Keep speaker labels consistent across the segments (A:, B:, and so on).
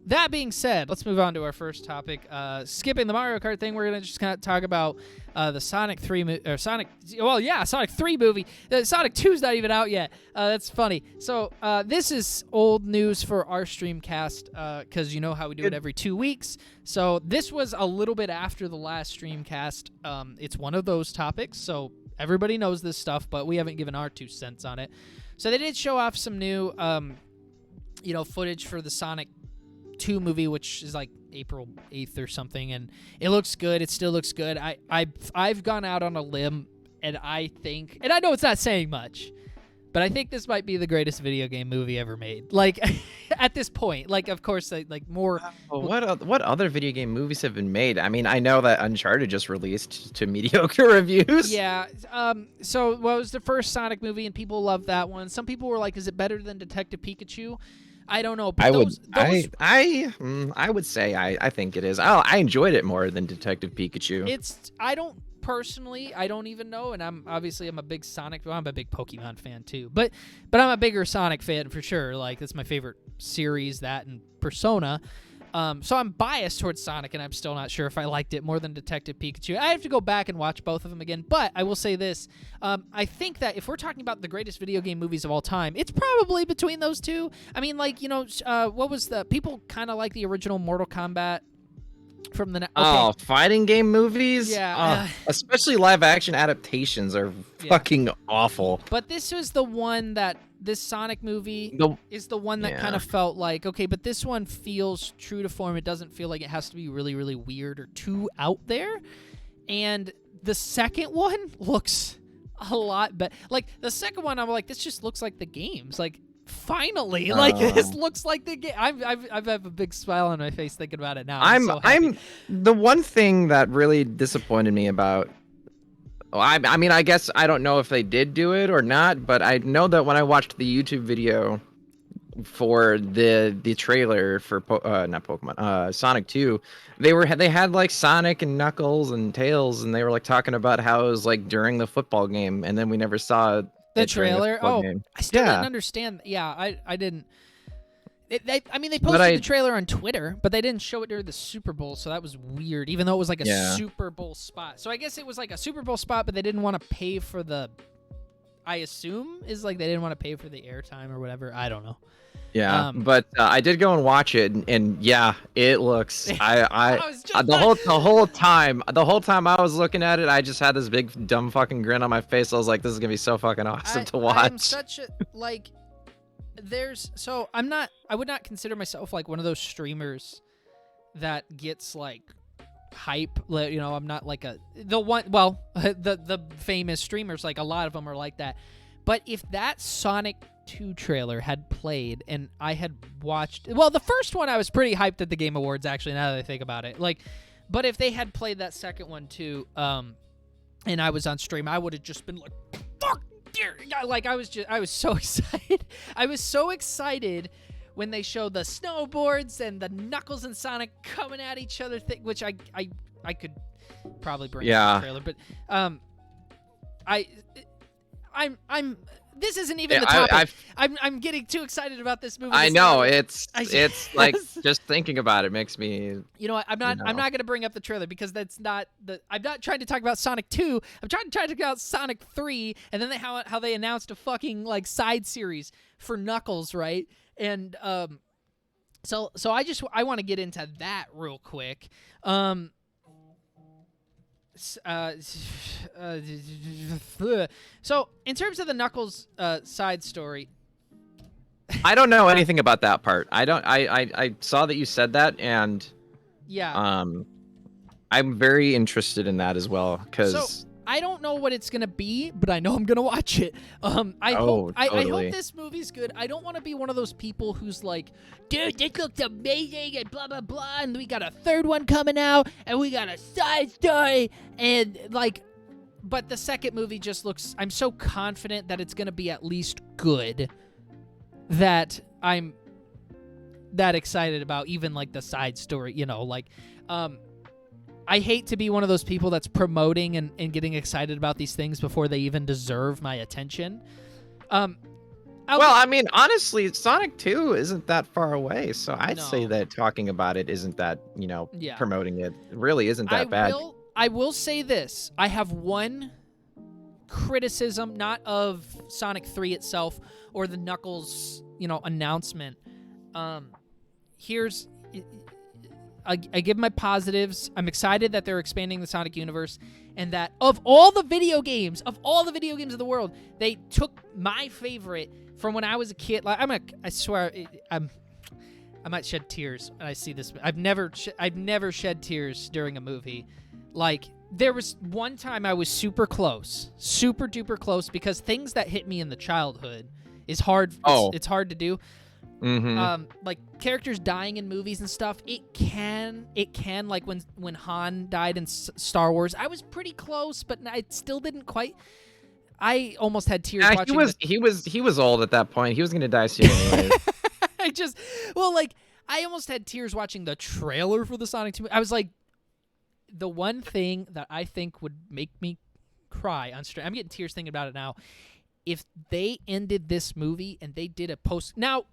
A: That being said, let's move on to our first topic. Skipping the Mario Kart thing, we're gonna just kind of talk about the Sonic 3 Sonic 3 movie. Sonic 2's not even out yet. That's funny. So this is old news for our Streamcast because you know how we do it every 2 weeks. So this was a little bit after the last Streamcast. It's one of those topics, so everybody knows this stuff, but we haven't given our 2 cents on it. So they did show off some new, footage for the Sonic 2 movie, which is like April 8th or something, and it looks good. It still looks good. I've gone out on a limb, and I think, and I know it's not saying much, but I think this might be the greatest video game movie ever made. Like at this point, like of course, like more.
B: Well, what other video game movies have been made? I mean, I know that Uncharted just released to mediocre reviews.
A: Yeah. So what was the first Sonic movie, and people loved that one. Some people were like, "Is it better than Detective Pikachu?" I don't know. But
B: I would say I think it is. I enjoyed it more than Detective Pikachu.
A: I don't even know, and I'm a big Sonic. Well, I'm a big Pokemon fan too, but I'm a bigger Sonic fan for sure. Like that's my favorite series, that and Persona. So I'm biased towards Sonic, and I'm still not sure if I liked it more than Detective Pikachu. I have to go back and watch both of them again, but I will say this. I think that if we're talking about the greatest video game movies of all time, it's probably between those two. I mean, like, what was people kind of like the original Mortal Kombat from the...
B: Oh, fighting game movies?
A: Yeah.
B: Especially live-action adaptations are fucking awful.
A: But this was the one that... This Sonic movie is the one that kind of felt like, okay, but this one feels true to form. It doesn't feel like it has to be really, really weird or too out there. And the second one looks a lot better. Like, the second one, I'm like, this just looks like the games. Like, finally, like, this looks like the game. I have a big smile on my face thinking about it now. I'm
B: the one thing that really disappointed me about... I mean, I guess I don't know if they did do it or not, but I know that when I watched the YouTube video for the trailer for not Pokemon, Sonic 2, they had like Sonic and Knuckles and Tails, and they were like talking about how it was like during the football game, and then we never saw
A: the trailer.
B: Game.
A: I still didn't understand. Yeah, I didn't. They posted the trailer on Twitter, but they didn't show it during the Super Bowl, so that was weird, even though it was like a Super Bowl spot. So I guess it was like a Super Bowl spot, but they didn't want to pay for I assume is like they didn't want to pay for the airtime or whatever. I don't know.
B: Yeah, but I did go and watch it, and yeah, it looks. The whole time I was looking at it, I just had this big dumb fucking grin on my face. I was like, this is gonna be so fucking awesome to watch.
A: I'm such a like. I would not consider myself like one of those streamers that gets like hype. I'm not like the famous streamers, like a lot of them are like that. But if that Sonic 2 trailer had played and I had watched, the first one I was pretty hyped at the Game Awards, actually, now that I think about it. But if they had played that second one too, and I was on stream, I would have just been like, fuck. Like I was so excited. I was so excited when they showed the snowboards and the Knuckles and Sonic coming at each other thing, which I could probably bring up the trailer, but I'm this isn't even the topic. I'm getting too excited about this movie.
B: I know it's like just thinking about it makes me.
A: You know what? I'm not going to bring up the trailer because that's not I'm not trying to talk about Sonic 2. I'm trying to talk about Sonic 3, and then how they announced a fucking like side series for Knuckles, right? And so I want to get into that real quick. So in terms of the Knuckles side story,
B: I don't know anything about that part. I saw that you said that, and I'm very interested in that as well, because
A: I don't know what it's gonna be, but I know I'm gonna watch it. I hope this movie's good. I don't want to be one of those people who's like, dude, this looks amazing and blah blah blah, and we got a third one coming out, and we got a side story, and like, but the second movie just looks. I'm so confident that it's gonna be at least good that I'm that excited about even like the side story. I hate to be one of those people that's promoting and getting excited about these things before they even deserve my attention. I
B: Well, I mean, honestly, Sonic 2 isn't that far away, so I'd say
A: No.
B: that talking about it isn't that,
A: Yeah.
B: promoting it really isn't that bad.
A: I will say this. I have one criticism, not of Sonic 3 itself or the Knuckles, announcement. Here's I give my positives. I'm excited that they're expanding the Sonic universe, and that of all the video games of the world, they took my favorite from when I was a kid. Like I swear, I might shed tears when I see this. I've never shed tears during a movie. Like, there was one time I was super duper close, because things that hit me in the childhood is hard. It's hard to do.
B: Mm-hmm.
A: Like characters dying in movies and stuff. It can like when Han died in Star Wars. I was pretty close, but I still didn't quite. I almost had tears watching.
B: He was old at that point. He was gonna die soon anyway.
A: I almost had tears watching the trailer for the Sonic 2. I was like, the one thing that I think would make me cry on stream. I'm getting tears thinking about it now. If they ended this movie and they did a post now.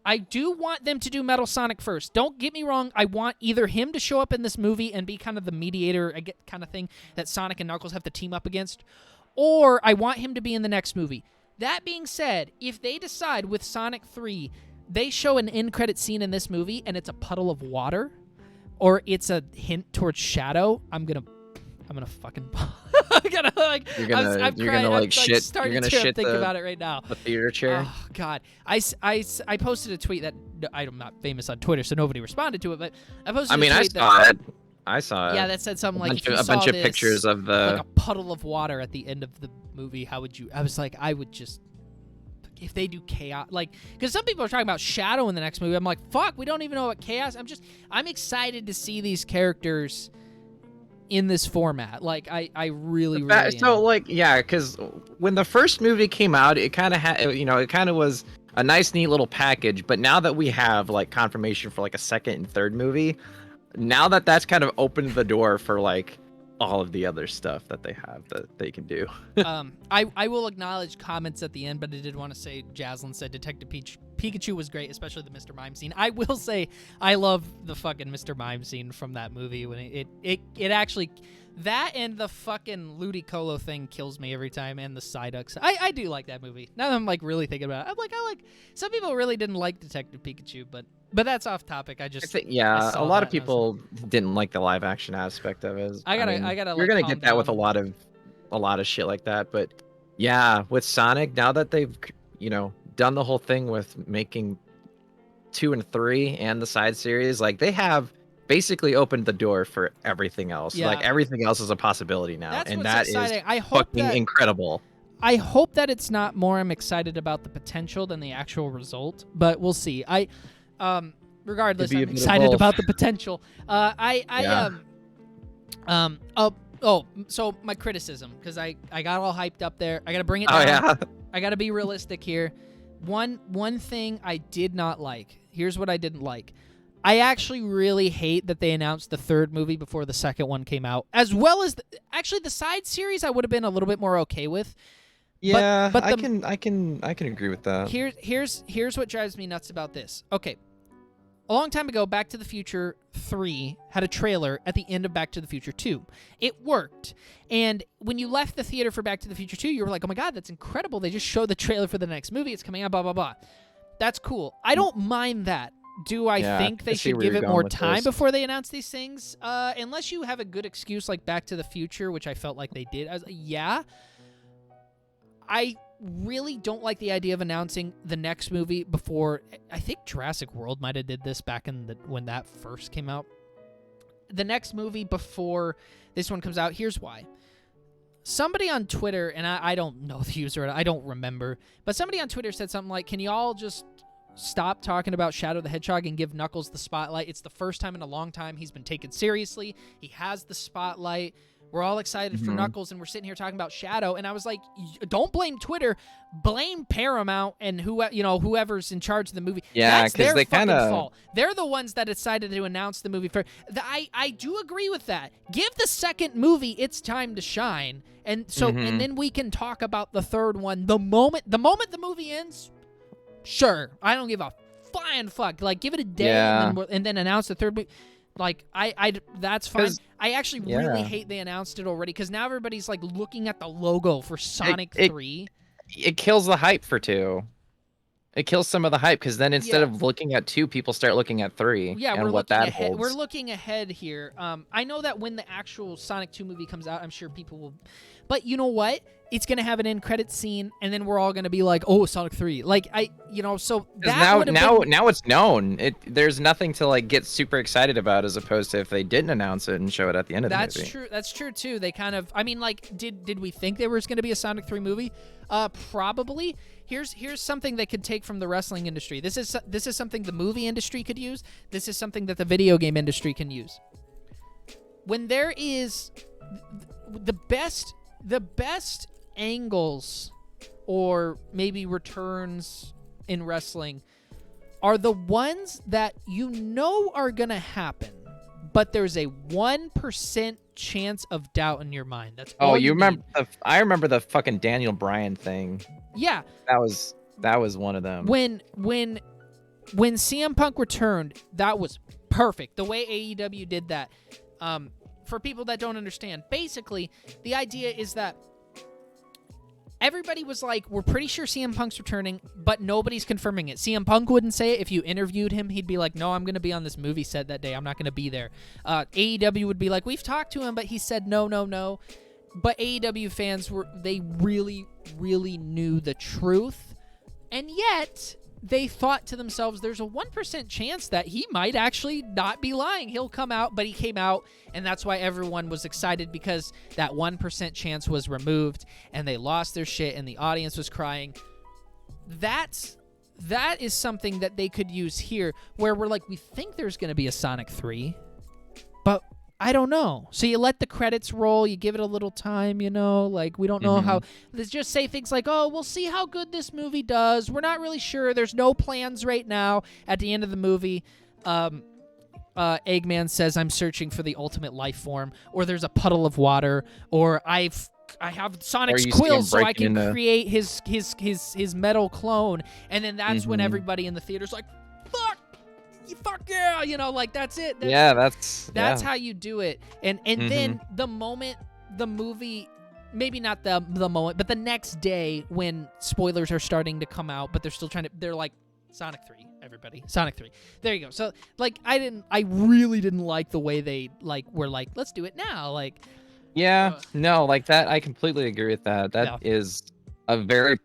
A: I do want them to do Metal Sonic first. Don't get me wrong. I want either him to show up in this movie and be kind of the mediator kind of thing that Sonic and Knuckles have to team up against, or I want him to be in the next movie. That being said, if they decide with Sonic 3, they show an end credit scene in this movie and it's a puddle of water, or it's a hint towards Shadow, I'm gonna fucking.
B: You're gonna shit
A: think about it right now.
B: The theater chair.
A: Oh God, I posted a tweet that I'm not famous on Twitter, so nobody responded to it. But I posted.
B: I saw it.
A: Yeah, that said something like
B: a bunch of pictures of
A: like a puddle of water at the end of the movie. How would you? I was like, I would just. If they do chaos, because some people are talking about Shadow in the next movie. I'm like, fuck, we don't even know about chaos. I'm excited to see these characters in this format. Like, I really am.
B: So, because when the first movie came out, it kind of had, it kind of was a nice, neat little package. But now that we have confirmation for a second and third movie, now that's kind of opened the door for all of the other stuff that they have that they can do.
A: I will acknowledge comments at the end, but I did want to say Jaslyn said Detective Pikachu was great, especially the Mr. Mime scene. I will say I love the fucking Mr. Mime scene from that movie when it actually, that and the fucking Ludicolo thing kills me every time, and the Psyducks. I do like that movie. Now that I'm really thinking about it, I like. Some people really didn't like Detective Pikachu, but that's off topic. A
B: lot of people didn't like the live action aspect of it. You're gonna get that with a lot of shit like that, but yeah, with Sonic, now that they've done the whole thing with making 2 and 3 and the side series, they have basically opened the door for everything else.
A: Yeah.
B: Everything else is a possibility now,
A: that's
B: and
A: what's
B: that
A: exciting.
B: is fucking incredible.
A: I hope that it's not more I'm excited about the potential than the actual result, but we'll see. Regardless, I'm excited about the potential. So my criticism, because I got all hyped up there. I got to bring it down.
B: Yeah.
A: I got to be realistic here. One thing I did not like. Here's what I didn't like. I actually really hate that they announced the third movie before the second one came out, as well as the side series. I would have been a little bit more okay with.
B: Yeah, but I can agree with that.
A: Here's what drives me nuts about this. Okay, a long time ago, Back to the Future 3 had a trailer at the end of Back to the Future 2. It worked, and when you left the theater for Back to the Future 2, you were like, "Oh my god, that's incredible! They just showed the trailer for the next movie. It's coming out. Blah blah blah." That's cool. I don't mind that. Do I think they should give it more time before they announce these things? Unless you have a good excuse like Back to the Future, which I felt like they did. I really don't like the idea of announcing the next movie before. I think Jurassic World might have did this back when that first came out. The next movie before this one comes out. Here's why. Somebody on Twitter, and I don't know the user, I don't remember, but somebody on Twitter said something like, "Can you all just stop talking about Shadow the Hedgehog and give Knuckles the spotlight? It's the first time in a long time he's been taken seriously. He has the spotlight. We're all excited for
B: Mhm.
A: Knuckles, and we're sitting here talking about Shadow. And I was like, don't blame Twitter, blame Paramount and whoever's in charge of the movie.
B: Yeah,
A: That's
B: 'cause
A: their
B: they
A: fucking
B: kinda-
A: fault. They're the ones that decided to announce the movie first. I do agree with that. Give the second movie its time to shine, and so
B: Mhm.
A: and then we can talk about the third one the moment the movie ends. Sure, I don't give a flying fuck. Like, give it a day
B: Yeah.
A: and then announce the third movie. Like, that's fine.
B: 'Cause-
A: I actually really
B: yeah.
A: hate they announced it already, because now everybody's like looking at the logo for Sonic
B: it-
A: 3.
B: It kills the hype for 2. It kills some of the hype because then instead
A: Yeah.
B: of looking at 2, people start looking at 3.
A: Yeah,
B: and
A: we're
B: what
A: looking
B: that
A: ahead.
B: holds.
A: We're looking ahead here. I know that when the actual Sonic 2 movie comes out, I'm sure people will. But you know what? It's gonna have an end credit scene, and then we're all gonna be like, "Oh, Sonic 3!" Like so
B: 'Cause
A: that would have been.
B: now it's known. There's nothing to like get super excited about as opposed to if they didn't announce it and show it at the end of the
A: That's
B: movie.
A: true. That's true too. They kind of. I mean, like, did we think there was going to be a Sonic 3 movie? Probably. Here's something they could take from the wrestling industry. This is something the movie industry could use. This is something that the video game industry can use. When there is the best angles or maybe returns in wrestling are the ones that you know are going to happen, but there's a 1% chance of doubt in your mind. That's all
B: Oh, you remember
A: need.
B: I remember the fucking Daniel Bryan thing.
A: Yeah.
B: That was one of them.
A: When CM Punk returned, that was perfect. The way AEW did that. For people that don't understand, basically, the idea is that everybody was like, we're pretty sure CM Punk's returning, but nobody's confirming it. CM Punk wouldn't say it. If you interviewed him, he'd be like, no, I'm going to be on this movie set that day. I'm not going to be there. AEW would be like, we've talked to him, but he said no. But AEW fans they really, really knew the truth. And yet, they thought to themselves, there's a 1% chance that he might actually not be lying. He'll come out, but he came out, and that's why everyone was excited, because that 1% chance was removed, and they lost their shit, and the audience was crying. That is something that they could use here, where we're like, we think there's going to be a Sonic 3, but I don't know. So you let the credits roll, you give it a little time, like, we don't know how. Let's just say things like, oh, we'll see how good this movie does. We're not really sure. There's no plans right now. At the end of the movie, Eggman says, I'm searching for the ultimate life form, or there's a puddle of water, or I have Sonic's
B: you see him
A: quills so I
B: breaking
A: can
B: into-
A: create his metal clone. And then that's when everybody in the theater's like, fuck yeah, like, that's it. That's how you do it. And then the moment the movie, maybe not the moment, but the next day when spoilers are starting to come out, but they're like, Sonic 3, everybody. Sonic 3. There you go. So, like, I really didn't like the way they, like, were like, let's do it now. Like,
B: Yeah, no, like that. I completely agree with that. That is a very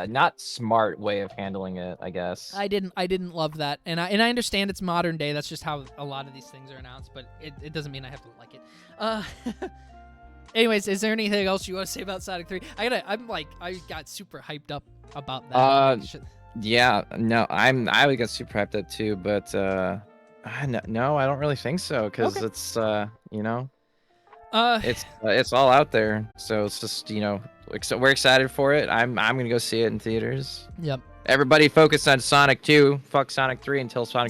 B: not smart way of handling it, I guess.
A: I didn't love that, and I understand it's modern day. That's just how a lot of these things are announced, but it doesn't mean I have to like it. Anyways, is there anything else you want to say about Sonic 3? I got super hyped up about that.
B: Yeah, no, I would get super hyped up too, but no, I don't really think so, because
A: Okay.
B: it's it's all out there, so it's just we're excited for it. I'm gonna go see it in theaters.
A: Yep.
B: Everybody focus on Sonic 2. Fuck Sonic 3 until Sonic